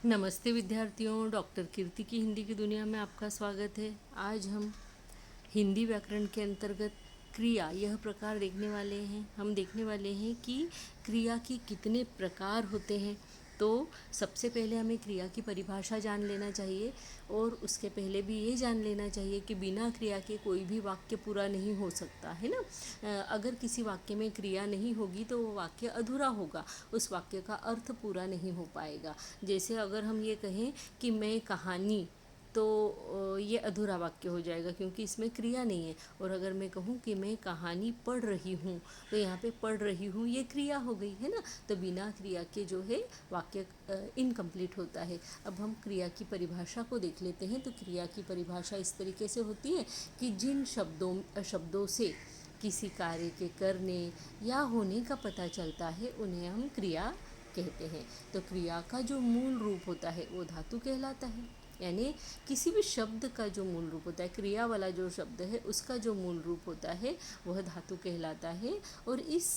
नमस्ते विद्यार्थियों, डॉक्टर कीर्ति की हिंदी की दुनिया में आपका स्वागत है। आज हम हिंदी व्याकरण के अंतर्गत क्रिया यह प्रकार देखने वाले हैं। हम देखने वाले हैं कि क्रिया के कितने प्रकार होते हैं। तो सबसे पहले हमें क्रिया की परिभाषा जान लेना चाहिए और उसके पहले भी ये जान लेना चाहिए कि बिना क्रिया के कोई भी वाक्य पूरा नहीं हो सकता है ना। अगर किसी वाक्य में क्रिया नहीं होगी तो वो वाक्य अधूरा होगा, उस वाक्य का अर्थ पूरा नहीं हो पाएगा। जैसे अगर हम ये कहें कि मैं कहानी, तो ये अधूरा वाक्य हो जाएगा क्योंकि इसमें क्रिया नहीं है। और अगर मैं कहूँ कि मैं कहानी पढ़ रही हूँ, तो यहाँ पे पढ़ रही हूँ ये क्रिया हो गई है ना। तो बिना क्रिया के जो है वाक्य इनकम्प्लीट होता है। अब हम क्रिया की परिभाषा को देख लेते हैं। तो क्रिया की परिभाषा इस तरीके से होती है कि जिन शब्दों से किसी कार्य के करने या होने का पता चलता है उन्हें हम क्रिया कहते हैं। तो क्रिया का जो मूल रूप होता है वो धातु कहलाता है। यानी किसी भी शब्द का जो मूल रूप होता है, क्रिया वाला जो शब्द है उसका जो मूल रूप होता है वह धातु कहलाता है। और इस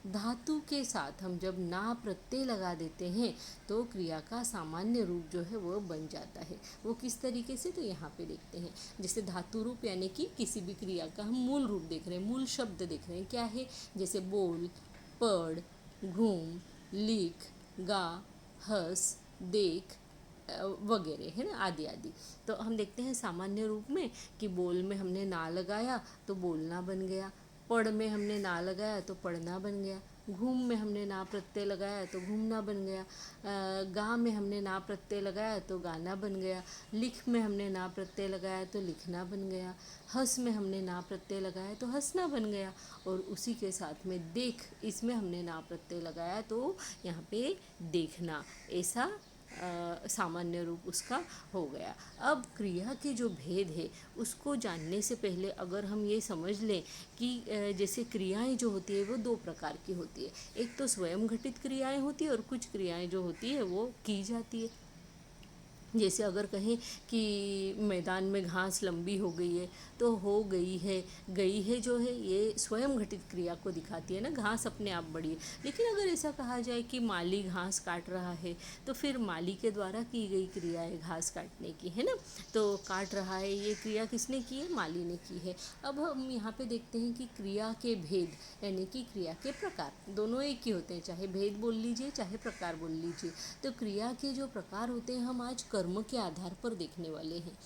धातु के साथ हम जब ना प्रत्यय लगा देते हैं तो क्रिया का सामान्य रूप जो है वो बन जाता है। वो किस तरीके से, तो यहाँ पे देखते हैं। जैसे धातु रूप यानी कि किसी भी क्रिया का हम मूल रूप देख रहे हैं, मूल शब्द देख रहे हैं, क्या है। जैसे बोल, पढ़, घूम, लिख, गा, हंस, देख वगैरह है ना, आदि आदि। तो हम देखते हैं सामान्य रूप में कि बोल में हमने ना लगाया तो बोलना बन गया, पढ़ में हमने ना लगाया तो पढ़ना बन गया, घूम में हमने ना प्रत्यय लगाया तो घूमना बन गया, गा में हमने ना प्रत्यय लगाया तो गाना बन गया, लिख में हमने ना प्रत्यय लगाया तो लिखना बन गया, हंस में हमने ना प्रत्यय लगाया तो हंसना बन गया। और उसी के साथ में देख, इसमें हमने ना प्रत्यय लगाया तो यहाँ पे देखना, ऐसा सामान्य रूप उसका हो गया। अब क्रिया के जो भेद है उसको जानने से पहले अगर हम ये समझ लें कि जैसे क्रियाएं जो होती है वो दो प्रकार की होती है। एक तो स्वयं घटित क्रियाएं होती है और कुछ क्रियाएं जो होती है वो की जाती है। जैसे अगर कहें कि मैदान में घास लंबी हो गई है, तो हो गई है जो है ये स्वयं घटित क्रिया को दिखाती है ना, घास अपने आप बढ़ी है। लेकिन अगर ऐसा कहा जाए कि माली घास काट रहा है, तो फिर माली के द्वारा की गई क्रिया है घास काटने की, है ना। तो काट रहा है, ये क्रिया किसने की है, माली ने की है। अब हम यहाँ पे देखते हैं कि क्रिया के भेद यानी कि क्रिया के प्रकार दोनों एक ही होते हैं, चाहे भेद बोल लीजिए चाहे प्रकार बोल लीजिए। तो क्रिया के जो प्रकार होते हैं हम आज कर्म के आधार पर देखने वाले हैं।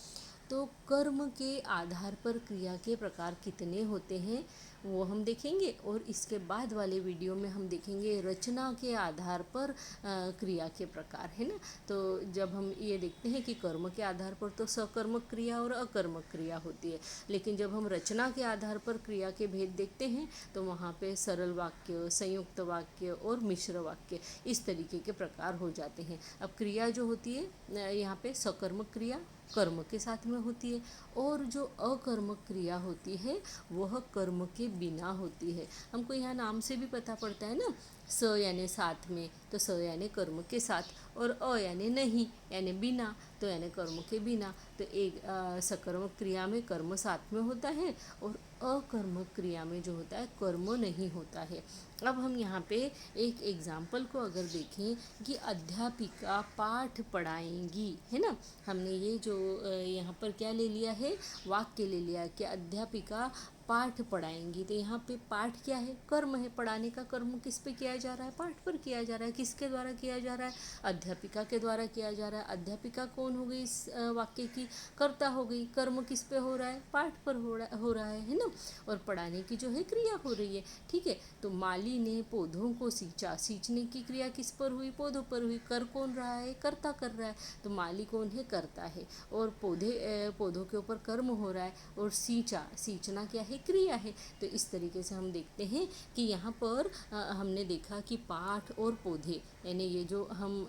तो कर्म के आधार पर क्रिया के प्रकार कितने होते हैं वो हम देखेंगे। और इसके बाद वाले वीडियो में हम देखेंगे रचना के आधार पर क्रिया के प्रकार, है ना। तो जब हम ये देखते हैं कि कर्म के आधार पर तो सकर्मक क्रिया और अकर्मक क्रिया होती है, लेकिन जब हम रचना के आधार पर क्रिया के भेद देखते हैं तो वहाँ पे सरल वाक्य, संयुक्त वाक्य और मिश्र वाक्य, इस तरीके के प्रकार हो जाते हैं। अब क्रिया जो होती है यहाँ पे सकर्मक क्रिया कर्म के साथ में होती है, और जो अकर्मक क्रिया होती है वह कर्म के बिना होती है। हमको यहाँ नाम से भी पता पड़ता है ना, स यानी साथ में, तो स यानी कर्म के साथ, और अ यानी नहीं यानी बिना, तो यानी कर्म के बिना। तो एक सकर्मक क्रिया में कर्म साथ में होता है और अकर्मक क्रिया में जो होता है कर्म नहीं होता है। अब हम यहाँ पे एक एग्जाम्पल को अगर देखें कि अध्यापिका पाठ पढ़ाएंगी, है ना। हमने ये जो यहाँ पर क्या ले लिया है, वाक्य ले लिया है कि अध्यापिका पाठ पढ़ाएंगी। तो यहाँ पे पाठ क्या है, कर्म है। पढ़ाने का कर्म किस पे किया जा रहा है, पाठ पर किया जा रहा है। किसके द्वारा किया जा रहा है, अध्यापिका के द्वारा किया जा रहा है। अध्यापिका कौन हो गई इस वाक्य की, कर्ता हो गई। कर्म किस पे हो रहा है, पाठ पर हो रहा है ना। और पढ़ाने की जो है क्रिया हो रही है, ठीक है। तो माली ने पौधों को सींचा, सींचने की क्रिया किस पर हुई, पौधों पर हुई। कर कौन रहा है, कर्ता कर रहा है। तो माली कौन है, कर्ता है। और पौधों के ऊपर कर्म हो रहा है, और सींचना क्या है, क्रिया है। तो इस तरीके से हम देखते हैं कि यहाँ पर हमने देखा कि पाठ और पौधे, यानी ये जो हम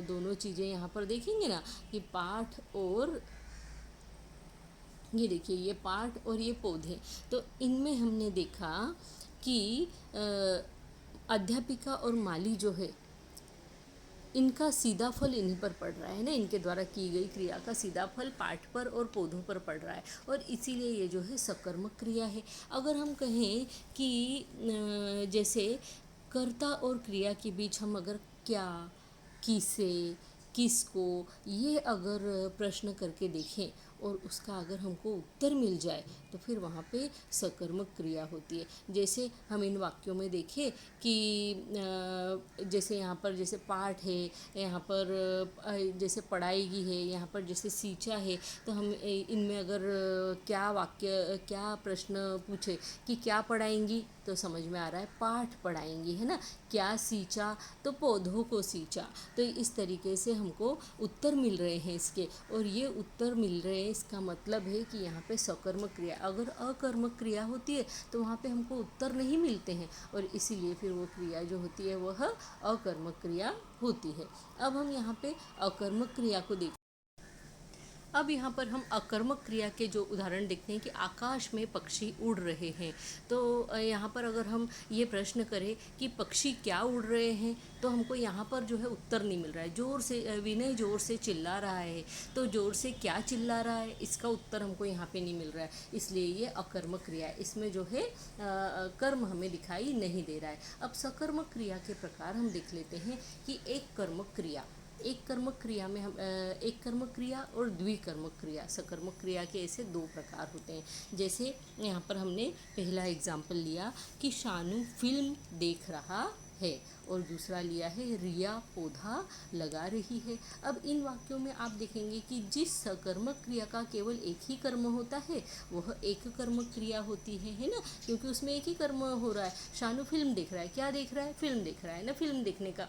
दोनों चीज़ें यहाँ पर देखेंगे ना कि पाठ और ये देखिए, ये पाठ और ये पौधे, तो इनमें हमने देखा कि अध्यापिका और माली जो है इनका सीधा फल इन्हीं पर पड़ रहा है ना, इनके द्वारा की गई क्रिया का सीधा फल पाठ पर और पौधों पर पड़ रहा है, और इसीलिए ये जो है सकर्मक क्रिया है। अगर हम कहें कि जैसे कर्ता और क्रिया के बीच हम अगर क्या, किसे, किसको, ये अगर प्रश्न करके देखें और उसका अगर हमको उत्तर मिल जाए तो फिर वहाँ पे सकर्मक क्रिया होती है। जैसे हम इन वाक्यों में देखें कि जैसे यहाँ पर जैसे पाठ है, यहाँ पर जैसे पढ़ाएगी है, यहाँ पर जैसे सींचा है, तो हम इनमें अगर क्या वाक्य क्या प्रश्न पूछे कि क्या पढ़ाएंगी, तो समझ में आ रहा है पाठ पढ़ाएंगी, है ना। क्या सींचा, तो पौधों को सींचा। तो इस तरीके से हमको उत्तर मिल रहे हैं इसके, और ये उत्तर मिल रहे हैं इसका मतलब है कि यहाँ पे सकर्मक क्रिया। अगर अकर्मक क्रिया होती है तो वहाँ पे हमको उत्तर नहीं मिलते हैं, और इसीलिए फिर वो क्रिया जो होती है वह अकर्मक क्रिया होती है। अब हम यहाँ पे अकर्मक क्रिया को देख अब यहाँ पर हम अकर्मक क्रिया के जो उदाहरण देखते हैं कि आकाश में पक्षी उड़ रहे हैं। तो यहाँ पर अगर हम ये प्रश्न करें कि पक्षी क्या उड़ रहे हैं, तो हमको यहाँ पर जो है उत्तर नहीं मिल रहा है। ज़ोर से विनय ज़ोर से चिल्ला रहा है, तो ज़ोर से क्या चिल्ला रहा है, इसका उत्तर हमको यहाँ पे नहीं मिल रहा है, इसलिए ये अकर्मक क्रिया है। इसमें जो है कर्म हमें दिखाई नहीं दे रहा है। अब सकर्मक क्रिया के प्रकार हम देख लेते हैं कि एक कर्मक क्रिया, एक कर्मक क्रिया में हम एक कर्मक क्रिया और द्विकर्मक क्रिया, सकर्मक क्रिया के ऐसे दो प्रकार होते हैं। जैसे यहाँ पर हमने पहला एग्जाम्पल लिया कि शानू फिल्म देख रहा है, और दूसरा लिया है रिया पौधा लगा रही है। अब इन वाक्यों में आप देखेंगे कि जिस सकर्मक क्रिया का केवल एक ही कर्म होता है वह एक कर्मक क्रिया होती है ना, क्योंकि उसमें एक ही कर्म हो रहा है। शानू फिल्म देख रहा है, क्या देख रहा है, फिल्म देख रहा है ना। फिल्म देखने का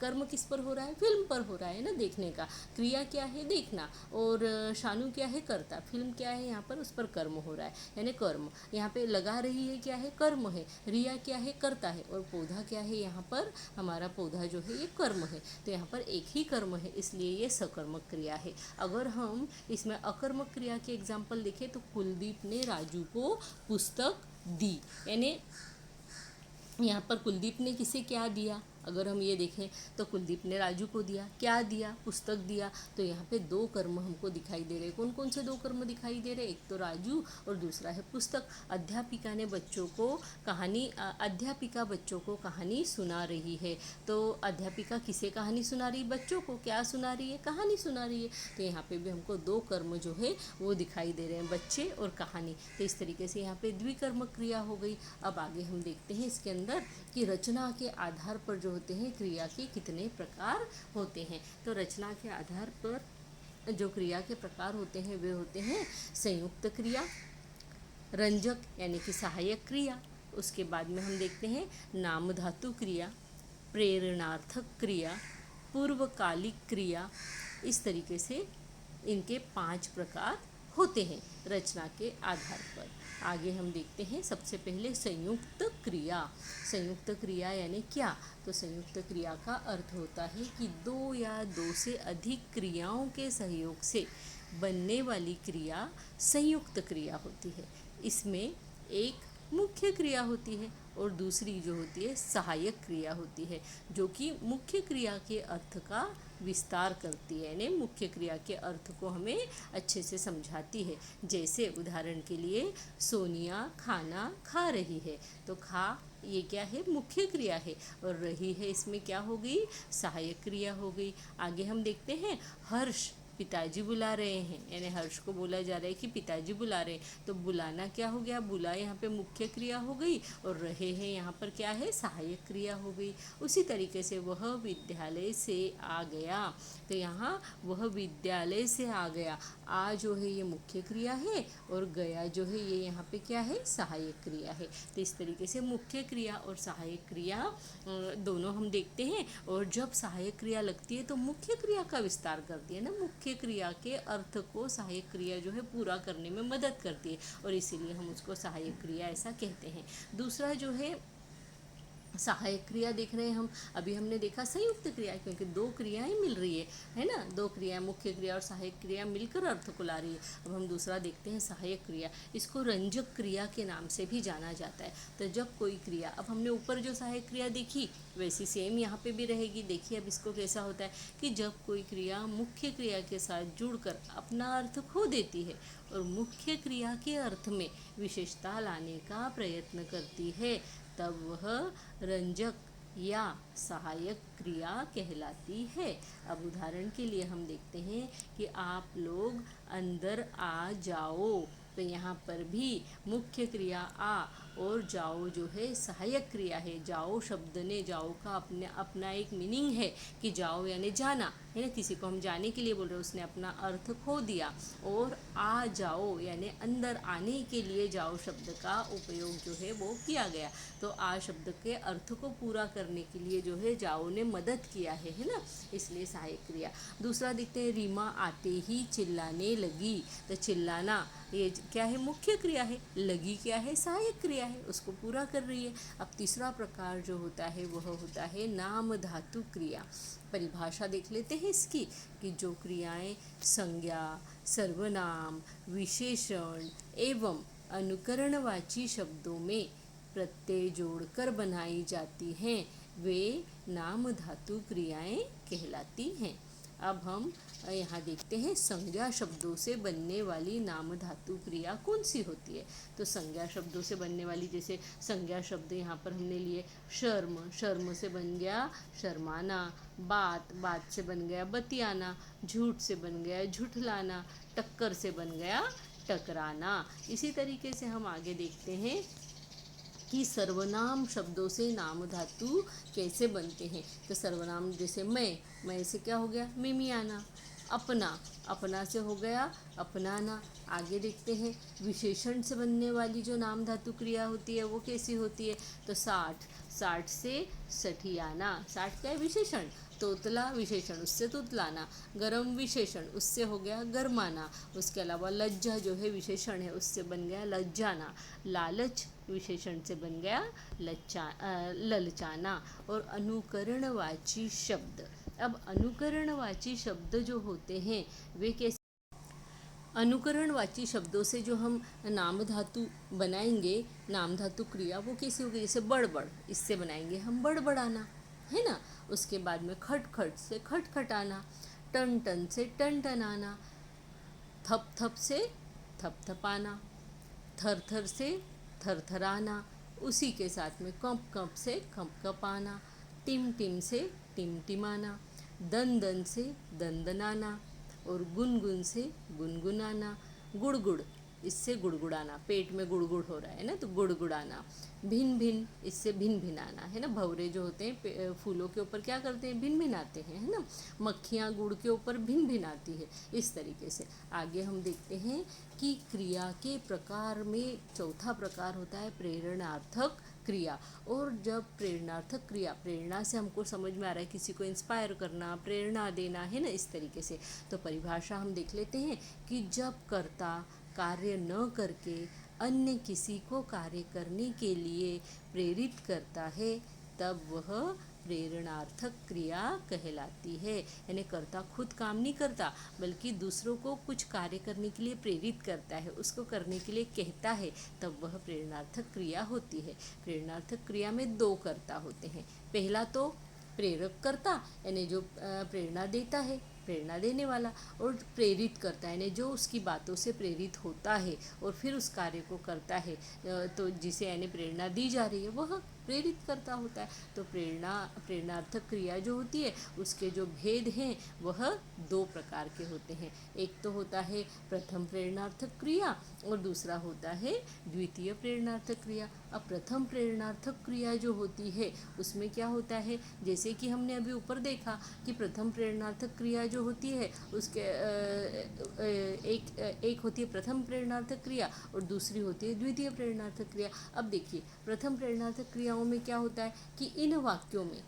कर्म किस पर हो रहा है, फिल्म पर हो रहा है ना, देखने का। क्रिया क्या है, देखना, और शानू क्या है, कर्ता। फिल्म क्या है, यहाँ पर उस पर कर्म हो रहा है, यानी कर्म। यहाँ पे लगा रही है क्या है, कर्म है। रिया क्या है, कर्ता है, और पौधा क्या है, यहाँ पर हमारा पौधा जो है ये कर्म है। तो यहाँ पर एक ही कर्म है, इसलिए ये सकर्मक क्रिया है। अगर हम इसमें अकर्मक क्रिया के एग्जाम्पल देखें तो कुलदीप ने राजू को पुस्तक दी, यानी यहाँ पर कुलदीप ने किसे क्या दिया, अगर हम ये देखें तो कुलदीप ने राजू को दिया, क्या दिया, पुस्तक दिया। तो यहाँ पे दो कर्म हमको दिखाई दे रहे हैं। कौन कौन से दो कर्म दिखाई दे रहे हैं, एक तो राजू और दूसरा है पुस्तक। अध्यापिका ने बच्चों को अध्यापिका बच्चों को कहानी सुना रही है। तो अध्यापिका किसे कहानी सुना रही, बच्चों को। क्या सुना रही है, कहानी सुना रही है। तो यहाँ पे भी हमको दो कर्म जो है वो दिखाई दे रहे हैं, बच्चे और कहानी। तो इस तरीके से यहाँ पे द्विकर्मक क्रिया हो गई। अब आगे हम देखते हैं इसके अंदर कि रचना के आधार पर जो होते हैं क्रिया के कितने प्रकार होते हैं। तो रचना के आधार पर जो क्रिया के प्रकार होते हैं वे होते हैं संयुक्त क्रिया, रंजक यानी कि सहायक क्रिया, उसके बाद में हम देखते हैं नाम धातु क्रिया, प्रेरणार्थक क्रिया, पूर्वकालिक क्रिया। इस तरीके से इनके 5 प्रकार होते हैं रचना के आधार पर। आगे हम देखते हैं सबसे पहले संयुक्त क्रिया। संयुक्त क्रिया यानी क्या, तो संयुक्त क्रिया का अर्थ होता है कि दो या दो से अधिक क्रियाओं के सहयोग से बनने वाली क्रिया संयुक्त क्रिया होती है। इसमें एक मुख्य क्रिया होती है और दूसरी जो होती है सहायक क्रिया होती है, जो कि मुख्य क्रिया के अर्थ का विस्तार करती है, यानी मुख्य क्रिया के अर्थ को हमें अच्छे से समझाती है। जैसे उदाहरण के लिए सोनिया खाना खा रही है, तो खा ये क्या है, मुख्य क्रिया है, और रही है इसमें क्या हो गई, सहायक क्रिया हो गई। आगे हम देखते हैं हर्ष पिताजी बुला रहे हैं, यानी हर्ष को बोला जा रहा है कि पिताजी बुला रहे हैं। तो बुलाना क्या हो गया, बुला यहाँ पे मुख्य क्रिया हो गई, और रहे हैं यहाँ पर क्या है, सहायक क्रिया हो गई। उसी तरीके से वह विद्यालय से आ गया, तो यहाँ वह विद्यालय से आ गया, आ जो है ये मुख्य क्रिया है, और गया जो है ये यहाँ पे क्या है, सहायक क्रिया है। तो इस तरीके से मुख्य क्रिया और सहायक क्रिया दोनों हम देखते हैं। और जब सहायक क्रिया लगती है तो मुख्य क्रिया का विस्तार करती है ना, मुख्य क्रिया के अर्थ को सहायक क्रिया जो है पूरा करने में मदद करती है, और इसीलिए हम उसको सहायक क्रिया ऐसा कहते हैं। दूसरा जो है सहायक क्रिया देख रहे हैं हम, अभी हमने देखा संयुक्त क्रिया, क्योंकि दो क्रियाएं मिल रही है ना, दो क्रिया, मुख्य क्रिया और सहायक क्रिया मिलकर अर्थ को ला रही है। अब हम दूसरा देखते हैं सहायक क्रिया, इसको रंजक क्रिया के नाम से भी जाना जाता है। तो जब कोई क्रिया, अब हमने ऊपर जो सहायक क्रिया देखी वैसी सेम यहाँ पे भी रहेगी। देखिए अब इसको कैसा होता है कि जब कोई क्रिया मुख्य क्रिया के साथ जुड़कर अपना अर्थ खो देती है और मुख्य क्रिया के अर्थ में विशेषता लाने का प्रयत्न करती है, तब वह रंजक या सहायक क्रिया कहलाती है। अब उदाहरण के लिए हम देखते हैं कि आप लोग अंदर आ जाओ, तो यहाँ पर भी मुख्य क्रिया आ और जाओ जो है सहायक क्रिया है। जाओ शब्द ने, जाओ का अपना एक मीनिंग है कि जाओ यानी जाना है ना, किसी को हम जाने के लिए बोल रहे हैं, उसने अपना अर्थ खो दिया। और आ जाओ यानी अंदर आने के लिए जाओ शब्द का उपयोग जो है वो किया गया। तो आ शब्द के अर्थ को पूरा करने के लिए जो है जाओ ने मदद किया है ना, इसलिए सहायक क्रिया। दूसरा देखते हैं, रीमा आते ही चिल्लाने लगी। तो चिल्लाना ये क्या है, मुख्य क्रिया है। लगी क्या है, सहायक क्रिया है, उसको पूरा कर रही है। अब तीसरा प्रकार जो होता है वह होता है नाम धातु क्रिया। परिभाषा देख लेते हैं इसकी, कि जो क्रियाएं संज्ञा, सर्वनाम, विशेषण एवं अनुकरणवाची शब्दों में प्रत्यय जोड़कर बनाई जाती हैं वे नाम धातु क्रियाएं कहलाती हैं। अब हम यहाँ देखते हैं संज्ञा शब्दों से बनने वाली नाम धातु क्रिया कौन सी होती है। तो संज्ञा शब्दों से बनने वाली, जैसे संज्ञा शब्द यहाँ पर हमने लिए शर्म, शर्म से बन गया शर्माना। बात, बात से बन गया बतियाना। झूठ से बन गया झुठलाना। टक्कर से बन गया टकराना। इसी तरीके से हम आगे देखते हैं कि सर्वनाम शब्दों से नाम धातु कैसे बनते हैं। तो सर्वनाम जैसे मैं से क्या हो गया मिमियाना। अपना, अपना से हो गया अपनाना। आगे देखते हैं विशेषण से बनने वाली जो नाम धातु क्रिया होती है वो कैसी होती है। तो साठ, साठ से सठियाना। साठ क्या है, विशेषण। तोतला विशेषण, उससे तुतलाना। गरम विशेषण, उससे हो गया गरमाना। उसके अलावा लज्जा जो है विशेषण है, उससे बन गया लज्जाना। लालच विशेषण से बन गया ललचाना। और अनुकरणवाची शब्द, अब अनुकरणवाची शब्द जो होते हैं वे कैसे, अनुकरणवाची शब्दों से जो हम नाम धातु बनाएंगे, नाम धातु क्रिया वो कैसी होगी, जैसे बड़बड़, इससे बनाएंगे हम बड़बड़ाना, है ना। उसके बाद में खटखट से खटखटाना। टन टन से टनटनाना। थप थप से थपथपाना। थर थर से थरथराना। उसी के साथ में कंप कंप से कंपकपाना। टिम टिम से टिमटिमाना। दन दन से दंदनाना। और गुनगुन से गुनगुनाना। गुड़गुड़, इससे गुड़गुड़ाना, पेट में गुड़गुड़ हो रहा है ना तो गुड़गुड़ाना। भिन भिन, इससे भिन भिनाना, है ना। भंवरे जो होते हैं फूलों के ऊपर क्या करते हैं, भिन भिनाते हैं, है ना। मक्खियाँ गुड़ के ऊपर भिन भिनाती है। इस तरीके से आगे हम देखते हैं कि क्रिया के प्रकार में चौथा प्रकार होता है प्रेरणार्थक क्रिया। और जब प्रेरणार्थक क्रिया, प्रेरणा से हमको समझ में आ रहा है किसी को इंस्पायर करना, प्रेरणा देना, है ना, इस तरीके से। तो परिभाषा हम देख लेते हैं कि जब कर्ता कार्य न करके अन्य किसी को कार्य करने के लिए प्रेरित करता है तब वह प्रेरणार्थक क्रिया कहलाती है। यानी कर्ता खुद काम नहीं करता बल्कि दूसरों को कुछ कार्य करने के लिए प्रेरित करता है, उसको करने के लिए कहता है, तब वह प्रेरणार्थक क्रिया होती है। प्रेरणार्थक क्रिया में दो कर्ता होते हैं। पहला तो प्रेरक कर्ता, यानी जो प्रेरणा देता है, प्रेरणा देने वाला। और प्रेरित करता है, यानी जो उसकी बातों से प्रेरित होता है और फिर उस कार्य को करता है, तो जिसे यानी प्रेरणा दी जा रही है वह प्रेरित करता होता है। तो प्रेरणार्थक क्रिया जो होती है उसके जो भेद हैं वह दो प्रकार के होते हैं। एक तो होता है प्रथम प्रेरणार्थक क्रिया और दूसरा होता है द्वितीय प्रेरणार्थक क्रिया। अब प्रथम प्रेरणार्थक क्रिया जो होती है उसमें क्या होता है, जैसे कि हमने अभी ऊपर देखा कि प्रथम प्रेरणार्थक क्रिया जो होती है उसके एक होती है प्रथम प्रेरणार्थक क्रिया और दूसरी होती है द्वितीय प्रेरणार्थक क्रिया। अब देखिए प्रथम प्रेरणार्थक क्रियाओं में क्या होता है कि इन वाक्यों में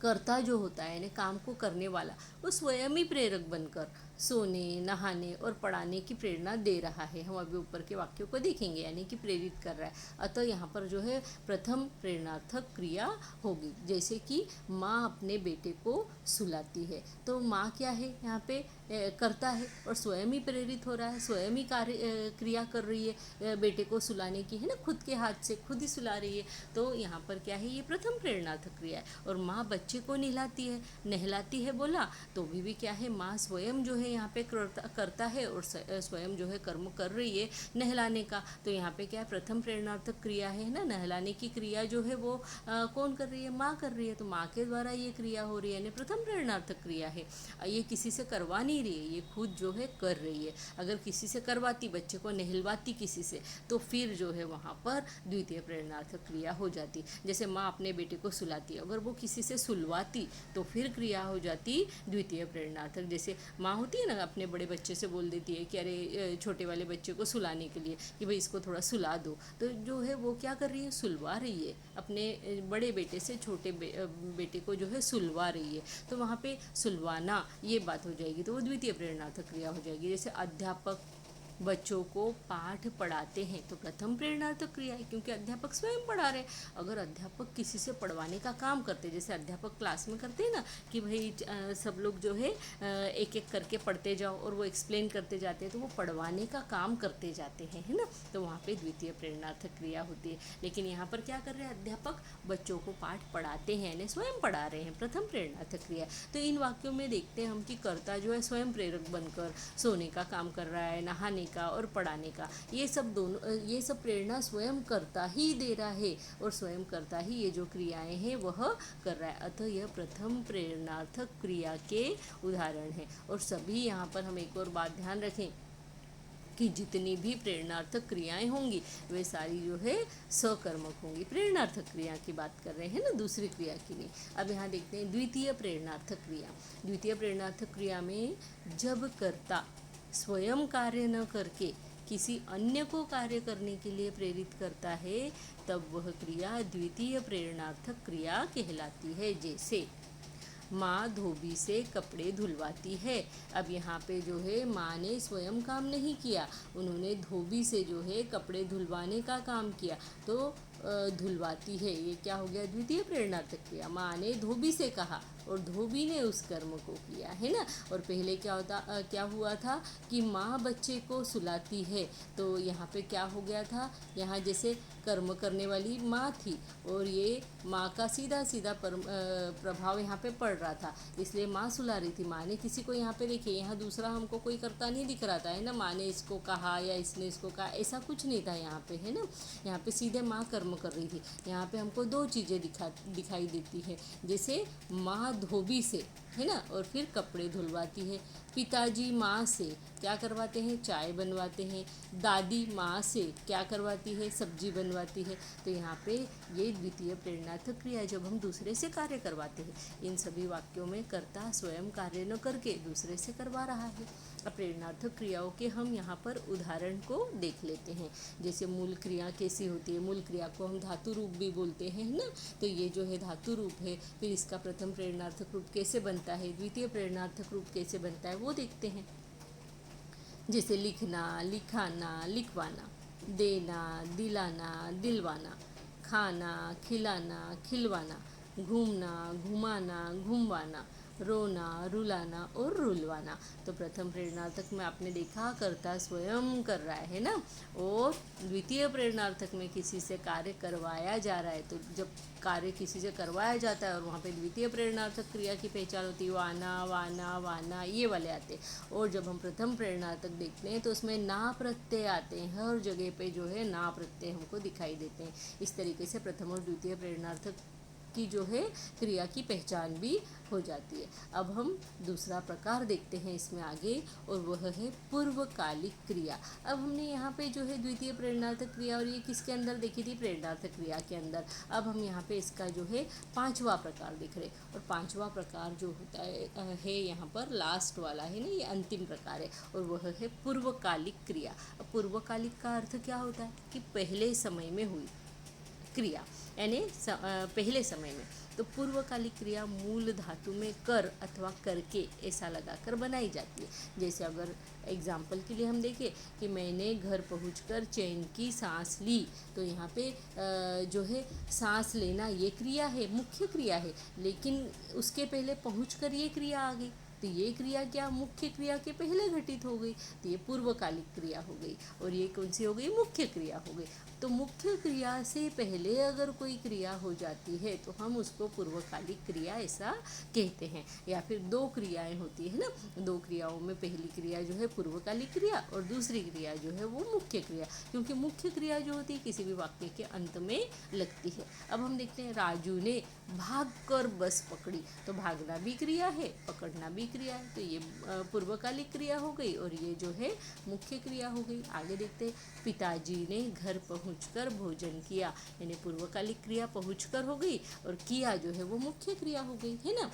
कर्ता जो होता है यानी काम को करने वाला वो स्वयं ही प्रेरक बनकर सोने, नहाने और पढ़ाने की प्रेरणा दे रहा है। हम अभी ऊपर के वाक्यों को देखेंगे, यानी कि प्रेरित कर रहा है। अतः यहाँ पर जो है प्रथम प्रेरणार्थक क्रिया होगी। जैसे कि माँ अपने बेटे को सुलाती है, तो माँ क्या है यहाँ पे करता है और स्वयं ही प्रेरित हो रहा है, स्वयं ही कार्य क्रिया कर रही है बेटे को सुलाने की, है ना, खुद के हाथ से खुद ही सुला रही है। तो यहाँ पर क्या है, ये प्रथम प्रेरणार्थक क्रिया है। और माँ बच्चे को नहलाती है बोला तो भी क्या है, माँ स्वयं जो है यहाँ पे करता है और स्वयं जो है कर्म कर रही है नहलाने का। तो यहाँ पे क्या है, प्रथम प्रेरणार्थक क्रिया है ना, नहलाने की क्रिया जो है वो कौन कर रही है, माँ कर रही है। तो माँ के द्वारा ये क्रिया हो रही है, यानी प्रथम प्रेरणार्थक क्रिया है। ये किसी से करवा नहीं रही है, ये खुद जो है कर रही है। अगर किसी से करवाती, बच्चे को नहलवाती किसी से, तो फिर जो है वहाँ पर द्वितीय प्रेरणार्थक क्रिया हो जाती। जैसे माँ अपने बेटे को सुलाती है, अगर वो किसी से सुलवाती तो फिर क्रिया हो जाती द्वितीय प्रेरणार्थक। जैसे माँ होती है ना, अपने बड़े बच्चे से बोल देती है कि अरे छोटे वाले बच्चे को सुलाने के लिए कि भाई इसको थोड़ा सुला दो, तो जो है वो क्या कर रही है, सुलवा रही है, अपने बड़े बेटे से छोटे बेटे को जो है सुलवा रही है। तो वहाँ पे सुलवाना ये बात हो जाएगी, तो वो द्वितीय प्रेरणार्थक क्रिया हो जाएगी। जैसे अध्यापक बच्चों को पाठ पढ़ाते हैं तो प्रथम प्रेरणार्थक क्रिया है, क्योंकि अध्यापक स्वयं पढ़ा रहे। अगर अध्यापक किसी से पढ़वाने का काम करते, जैसे अध्यापक क्लास में करते हैं ना कि भाई सब लोग जो है एक एक करके पढ़ते जाओ और वो एक्सप्लेन करते जाते हैं, तो वो पढ़वाने का काम करते जाते हैं, है ना। तो वहाँ पे द्वितीय प्रेरणार्थक क्रिया होती है। लेकिन यहाँ पर क्या कर रहे हैं, अध्यापक बच्चों को पाठ पढ़ाते हैं, यानी स्वयं पढ़ा रहे हैं, प्रथम प्रेरणार्थक क्रिया। तो इन वाक्यों में देखते हैं हम कि कर्ता जो है स्वयं प्रेरक बनकर सोने का काम कर रहा है, नहाने का और पढ़ाने का, ये सब प्रेरणा स्वयं करता ही दे रहा है और स्वयं करता ही ये जो क्रियाएं हैं वह कर रहा है। अतः यह प्रथम प्रेरणार्थक क्रिया के उदाहरण है। और सभी यहाँ पर हम एक और बात ध्यान रखें कि जितनी भी प्रेरणार्थक क्रियाएं होंगी वे सारी जो है सकर्मक होंगी। प्रेरणार्थक क्रिया की बात कर रहे हैं ना, दूसरी क्रिया की नहीं। अब यहाँ देखते हैं द्वितीय प्रेरणार्थक क्रिया। द्वितीय प्रेरणार्थक क्रिया में जब कर्ता स्वयं कार्य न करके किसी अन्य को कार्य करने के लिए प्रेरित करता है, तब वह क्रिया द्वितीय प्रेरणार्थक क्रिया कहलाती है। जैसे माँ धोबी से कपड़े धुलवाती है। अब यहाँ पे जो है माँ ने स्वयं काम नहीं किया, उन्होंने धोबी से जो है कपड़े धुलवाने का काम किया, तो धुलवाती है, ये क्या हो गया, द्वितीय प्रेरणार्थक क्रिया। माँ ने धोबी से कहा और धोबी ने उस कर्म को किया, है ना। और पहले क्या हुआ था कि माँ बच्चे को सुलाती है, तो यहाँ पे क्या हो गया था, यहाँ जैसे कर्म करने वाली माँ थी और ये माँ का सीधा सीधा प्रभाव यहाँ पे पड़ रहा था, इसलिए माँ सुला रही थी। माँ ने किसी को यहाँ पे देखिए, यहाँ दूसरा हमको कोई करता नहीं दिख रहा था, है ना। माँ ने इसको कहा या इसने इसको कहा, ऐसा कुछ नहीं था यहाँ पे, है ना। यहाँ पे सीधे माँ कर्म कर रही थी। यहाँ पे हमको दो चीज़ें दिखाई देती है, जैसे माँ धोबी से, है ना, और फिर कपड़े धुलवाती है। पिताजी माँ से क्या करवाते हैं, चाय बनवाते हैं। दादी माँ से क्या करवाती है, सब्जी बनवाती है। तो यहाँ पे ये द्वितीय प्रेरणार्थक क्रिया है, जब हम दूसरे से कार्य करवाते हैं। इन सभी वाक्यों में कर्ता स्वयं कार्य न करके दूसरे से करवा रहा है। अब प्रेरणार्थक क्रियाओं के हम यहाँ पर उदाहरण को देख लेते हैं। जैसे मूल क्रिया कैसी होती है, मूल क्रिया को हम धातु रूप भी बोलते हैं ना, तो ये जो है धातु रूप है। फिर इसका प्रथम प्रेरणार्थक रूप कैसे बनता है, द्वितीय प्रेरणार्थक रूप कैसे बनता है, वो देखते हैं। जैसे लिखना, लिखाना, लिखवाना, देना, दिलाना, दिलवाना, खाना, खिलाना, खिलवाना, घूमना, घुमाना, घुमवाना, रोना, रुलाना और रुलवाना। तो प्रथम प्रेरणार्थक में आपने देखा कर्ता स्वयं कर रहा है ना, और द्वितीय प्रेरणार्थक में किसी से कार्य करवाया जा रहा है। तो जब कार्य किसी से करवाया जाता है और वहाँ पे द्वितीय प्रेरणार्थक क्रिया की पहचान होती है, वाना, वाना, वाना, ये वाले आते हैं। और जब हम प्रथम प्रेरणार्थक देखते हैं तो उसमें ना प्रत्यय आते हैं, हर जगह पे जो है ना प्रत्यय हमको दिखाई देते हैं। इस तरीके से प्रथम और द्वितीय प्रेरणार्थक की जो है क्रिया की पहचान भी हो जाती है। अब हम दूसरा प्रकार देखते हैं इसमें आगे, और वह है पूर्वकालिक क्रिया। अब हमने यहाँ पे जो है द्वितीय प्रेरणार्थक क्रिया और ये किसके अंदर देखी थी, प्रेरणार्थक क्रिया के अंदर। अब हम यहाँ पे इसका जो है पांचवा प्रकार देख रहे, और पांचवा प्रकार जो होता है यहाँ पर लास्ट वाला है ना, ये अंतिम प्रकार है, और वह है पूर्वकालिक क्रिया। अब पूर्वकालिक का अर्थ क्या होता है कि पहले समय में हुई क्रिया, यानी पहले समय में। तो पूर्वकालिक क्रिया मूल धातु में कर अथवा करके ऐसा लगाकर बनाई जाती है। जैसे अगर एग्जाम्पल के लिए हम देखें कि मैंने घर पहुंचकर चैन की सांस ली, तो यहाँ पे जो है सांस लेना ये क्रिया है, मुख्य क्रिया है, लेकिन उसके पहले पहुंचकर ये क्रिया आ गई। तो ये क्रिया क्या मुख्य क्रिया के पहले घटित हो गई, तो ये पूर्वकालिक क्रिया हो गई। और ये कौन सी हो गई, मुख्य क्रिया हो गई। तो मुख्य क्रिया से पहले अगर कोई क्रिया हो जाती है तो हम उसको पूर्वकालिक क्रिया ऐसा कहते हैं। या फिर दो क्रियाएं होती है ना, दो क्रियाओं में पहली क्रिया जो है पूर्वकालिक क्रिया और दूसरी क्रिया जो है वो मुख्य क्रिया, क्योंकि मुख्य क्रिया जो होती है किसी भी वाक्य के अंत में लगती है। अब हम देखते हैं, राजू ने भागकर बस पकड़ी। तो भागना भी क्रिया है, पकड़ना भी क्रिया है, तो ये पूर्वकालिक क्रिया हो गई और ये जो है मुख्य क्रिया हो गई। आगे देखते हैं, पिताजी ने घर पहुंचकर भोजन किया, यानी पूर्वकालिक क्रिया पहुंचकर हो गई और किया जो है वो मुख्य क्रिया हो गई, है ना।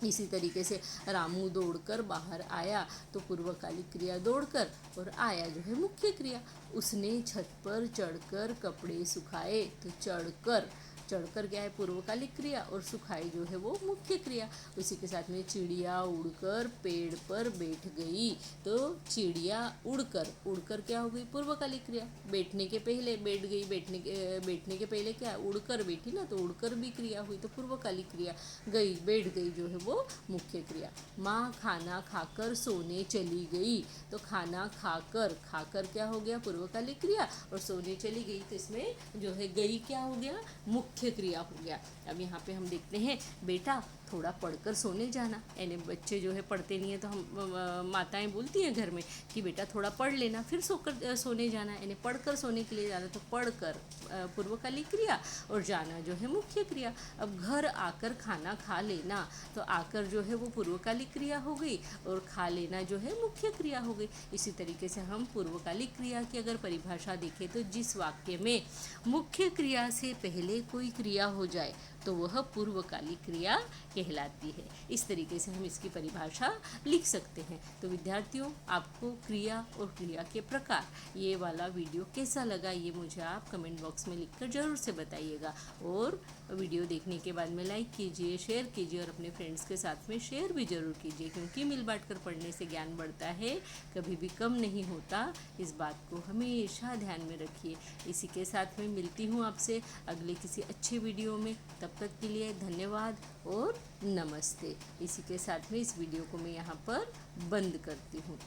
इसी तरीके से रामू दौड़कर बाहर आया, तो पूर्वकालिक क्रिया दौड़कर, और आया जो है मुख्य क्रिया। उसने छत पर चढ़कर कपड़े सुखाए, तो चढ़कर क्या है पूर्वकालिक क्रिया और सुखाई जो है वो मुख्य क्रिया। उसी के साथ में चिड़िया उड़कर पेड़ पर बैठ गई, तो चिड़िया उड़कर क्या हो गई पूर्वकालिक क्रिया। बैठने के पहले बैठ गई, बैठने के पहले क्या उड़कर बैठी ना, तो उड़कर भी क्रिया हुई, तो पूर्वकालिक क्रिया। बैठ गई जो है वो मुख्य क्रिया। माँ खाना खाकर सोने चली गई, तो खाना खाकर क्या हो गया पूर्वकालिक क्रिया और सोने चली गई, तो इसमें जो है गई क्या हो गया मुख्य क्रिया हो गया। अब यहाँ पे हम देखते हैं, बेटा थोड़ा पढ़कर सोने जाना, यानी बच्चे जो है पढ़ते नहीं है तो हम माताएं बोलती हैं घर में कि बेटा थोड़ा पढ़ लेना फिर सोने जाना, यानी पढ़कर सोने के लिए जाना। तो पढ़कर पूर्वकालिक क्रिया और जाना जो है मुख्य क्रिया। अब घर आकर खाना खा लेना, तो आकर जो है वो पूर्वकालिक क्रिया हो गई और खा लेना जो है मुख्य क्रिया हो गई। इसी तरीके से हम पूर्वकालिक क्रिया की अगर परिभाषा देखें तो जिस वाक्य में मुख्य क्रिया से पहले कोई क्रिया हो जाए तो वह पूर्वकालिक क्रिया कहलाती है। इस तरीके से हम इसकी परिभाषा लिख सकते हैं। तो विद्यार्थियों, आपको क्रिया और क्रिया के प्रकार ये वाला वीडियो कैसा लगा, ये मुझे आप कमेंट बॉक्स में लिखकर ज़रूर से बताइएगा। और वीडियो देखने के बाद में लाइक कीजिए, शेयर कीजिए और अपने फ्रेंड्स के साथ में शेयर भी ज़रूर कीजिए, क्योंकि मिल बांट कर पढ़ने से ज्ञान बढ़ता है, कभी भी कम नहीं होता। इस बात को हमेशा ध्यान में रखिए। इसी के साथ में मिलती हूँ आपसे अगले किसी अच्छे वीडियो में। तब तक के लिए धन्यवाद और नमस्ते। इसी के साथ में इस वीडियो को मैं यहाँ पर बंद करती हूँ।